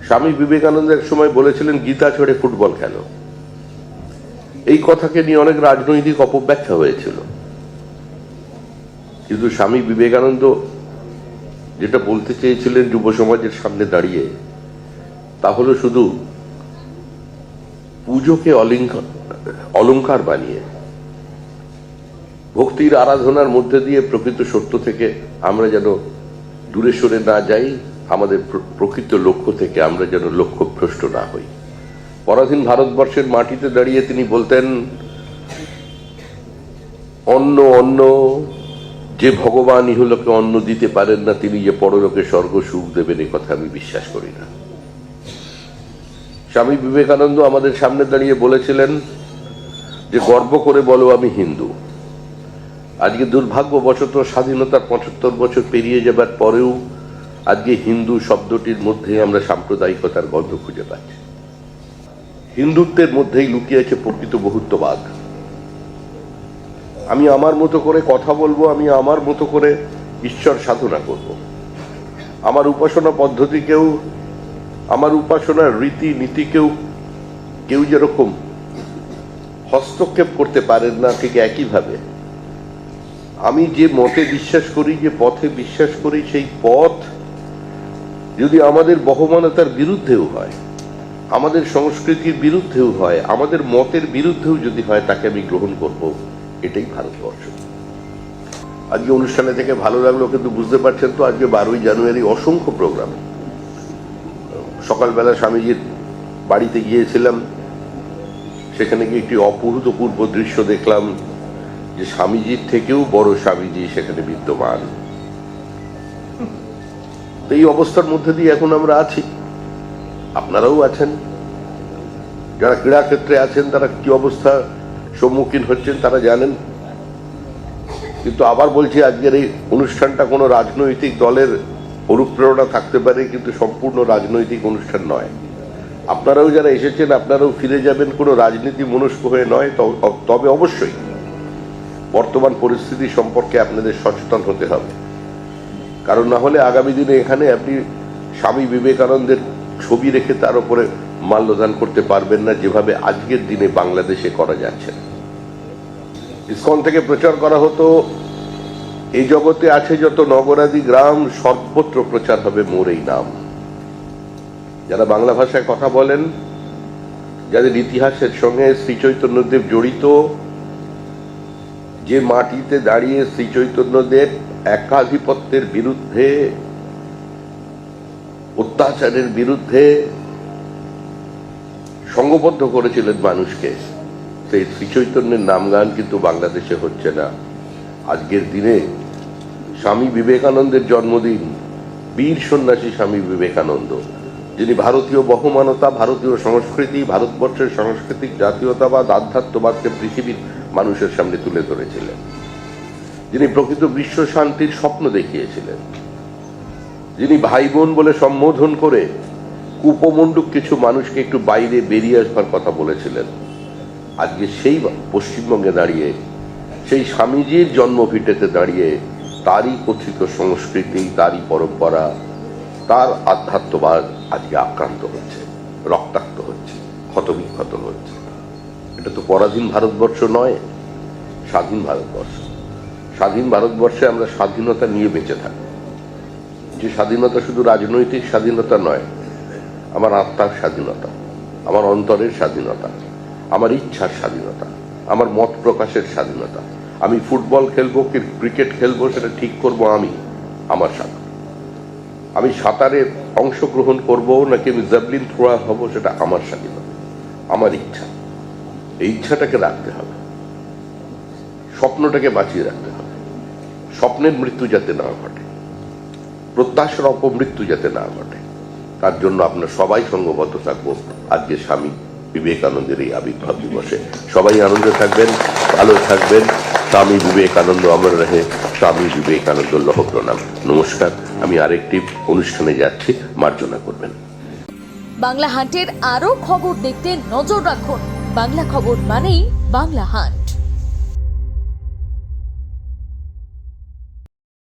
স্বামী বিবেকানন্দ এক সময় বলেছিলেন, গীতা ছেড়ে ফুটবল খেলো। এই কথাকে নিয়ে অনেক রাজনৈতিক অপব্যাখ্যা হয়েছিল, কিন্তু স্বামী বিবেকানন্দ যেটা বলতে চেয়েছিলেন যুব সমাজের সামনে দাঁড়িয়ে, তা হলো শুধু পুজোকে অলংকার বানিয়ে ভক্তির আরাধনার মধ্যে দিয়ে প্রকৃত সত্য থেকে আমরা যেন দূরে সরে না যাই, আমাদের প্রকৃত লক্ষ্য থেকে আমরা যেন লক্ষ্যভ্রষ্ট না হই। পরাধীন ভারতবর্ষের মাটিতে দাঁড়িয়ে তিনি বলতেন, অন্ন অন্ন, যে ভগবান ইহলোকে অন্ন দিতে পারেন না, তিনি যে পরলোকে স্বর্গ সুখ দেবেন এ কথা আমি বিশ্বাস করি না। স্বামী বিবেকানন্দ আমাদের সামনে দাঁড়িয়ে বলেছিলেন যে, গর্ব করে বলো আমি হিন্দু। আজকে দুর্ভাগ্যবশত স্বাধীনতার ৭৫ বছর পেরিয়ে যাবার পরেও আজকে হিন্দু শব্দটির মধ্যে আমরা সাম্প্রদায়িকতার গন্ধ খুঁজে পাচ্ছি। হিন্দুত্বের মধ্যেই লুকিয়ে আছে প্রকৃত বহুত্ববাদ। আমি আমার মতো করে কথা বলবো, আমি আমার মতো করে ঈশ্বর সাধনা করব। আমার উপাসনা পদ্ধতিকেও, আমার উপাসনার রীতি নীতিকেও কেউ যেরকম হস্তক্ষেপ করতে পারেন না, ঠিক একইভাবে আমি যে মতে বিশ্বাস করি, যে পথে বিশ্বাস করি, সেই পথ যদি আমাদের বহমানতার বিরুদ্ধেও হয়, আমাদের সংস্কৃতির বিরুদ্ধেও হয়, আমাদের মতের বিরুদ্ধেও যদি হয়, তাকে আমি গ্রহণ করব। এটাই ভারতবর্ষ। আজকে অনুষ্ঠানে থেকে ভালো লাগলো, কিন্তু বুঝতে পারছেন তো আজকে 12ই জানুয়ারি অসংখ্য প্রোগ্রাম। সকালবেলা স্বামীজির বাড়িতে গিয়েছিলাম, সেখানে গিয়ে একটি অভূতপূর্ব দৃশ্য দেখলাম যে স্বামীজির থেকেও বড় স্বামীজি সেখানে বিদ্যমান। এই অবস্থার মধ্যে দিয়ে এখন আমরা আছি, আপনারাও আছেন। যারা ক্রীড়া ক্ষেত্রে আছেন তারা কি অবস্থা সম্মুখীন হচ্ছেন তারা জানেন। কিন্তু আবার বলছি, আজকের এই অনুষ্ঠানটা কোনো রাজনৈতিক দলের অনুপ্রেরণা থাকতে পারে, কিন্তু সম্পূর্ণ রাজনৈতিক অনুষ্ঠান নয়। আপনারাও যারা এসেছেন, আপনারাও ফিরে যাবেন কোনো রাজনীতি মনস্ক হয়ে নয়, তবে অবশ্যই বর্তমান পরিস্থিতি সম্পর্কে আপনাদের সচেতন হতে হবে। কারণ না হলে আগামী দিনে এখানে আপনি স্বামী বিবেকানন্দের ছবি রেখে তার উপরে মাল্যদান করতে পারবেন না, যেভাবে আজকের দিনে বাংলাদেশে করা যাচ্ছে। ইসকন থেকে প্রচার করা হতো, এই জগতে আছে যত নগরাদি গ্রাম, সর্বত্র প্রচার হবে মোর এই নাম। যারা বাংলা ভাষায় কথা বলেন, যাদের ইতিহাসের সঙ্গে শ্রী চৈতন্যদেব জড়িত, যে মাটিতে দাঁড়িয়ে শ্রী চৈতন্যদেব একাধিপত্যের বিরুদ্ধে, অত্যাচারের বিরুদ্ধে সংঘবদ্ধ করেছিলেন মানুষকে, সেই শ্রী চৈতন্যের নামগান কিন্তু বাংলাদেশে হচ্ছে না। আজকের দিনে স্বামী বিবেকানন্দের জন্মদিন, বীর সন্ন্যাসী স্বামী বিবেকানন্দ, যিনি ভারতীয় বহমানতা, ভারতীয় সংস্কৃতি, ভারতবর্ষের সাংস্কৃতিক জাতীয়তাবাদ, আধ্যাত্মবাদকে পৃথিবীর মানুষের সামনে তুলে ধরেছিলেন, যিনি প্রকৃত বিশ্ব শান্তির স্বপ্ন দেখিয়েছিলেন, যিনি ভাই বোন বলে সম্বোধন করে কুপমণ্ডুক কিছু মানুষকে একটু বাইরে বেরিয়ে আসবার কথা বলেছিলেন। আজকে সেই পশ্চিমবঙ্গে দাঁড়িয়ে, সেই স্বামীজির জন্মভিটেতে দাঁড়িয়ে তারই কথিত সংস্কৃতি, তারই পরম্পরা, তার আধ্যাত্মবাদ আজকে আক্রান্ত হচ্ছে, রক্তাক্ত হচ্ছে, ক্ষতবিক্ষত হচ্ছে। এটা তো পরাধীন ভারতবর্ষ নয়, স্বাধীন ভারতবর্ষ। স্বাধীন ভারতবর্ষে আমরা স্বাধীনতা নিয়ে বেঁচে থাকি। যে স্বাধীনতা শুধু রাজনৈতিক স্বাধীনতা নয়, আমার আত্মার স্বাধীনতা, আমার অন্তরের স্বাধীনতা, আমার ইচ্ছার স্বাধীনতা, আমার মত প্রকাশের স্বাধীনতা। আমি ফুটবল খেলবো কি ক্রিকেট খেলবো সেটা ঠিক করব আমি, আমার স্বাধীনতা। আমি সাঁতারে অংশগ্রহণ করব নাকি আমি জ্যাভলিন থ্রোয়ার হব, সেটা আমার স্বাধীনতা, আমার ইচ্ছা। এই ইচ্ছাটাকে রাখতে হবে, স্বপ্নটাকে বাঁচিয়ে রাখতে হবে। স্বপ্নের মৃত্যু যাতে না ঘটে, প্রত্যাশার অপমৃত্যু যাতে না ঘটে, তার জন্য আপনার সবাই সঙ্গবদ্ধ থাকবো আজকে স্বামী বিবেকানন্দের এই আবির্ভাব দিবসে। সবাই আনন্দে থাকবেন, ভালো থাকবেন। স্বামী বিবেকানন্দ অমর রহে, স্বামী বিবেকানন্দ লৌহ প্রণাম। নমস্কার। আমি আরেকটি অনুষ্ঠানে যাচ্ছি, মার্জনা করবেন। বাংলা হান্টের আরো খবর দেখতে নজর রাখুন। বাংলা খবর মানেই বাংলা হান্ট।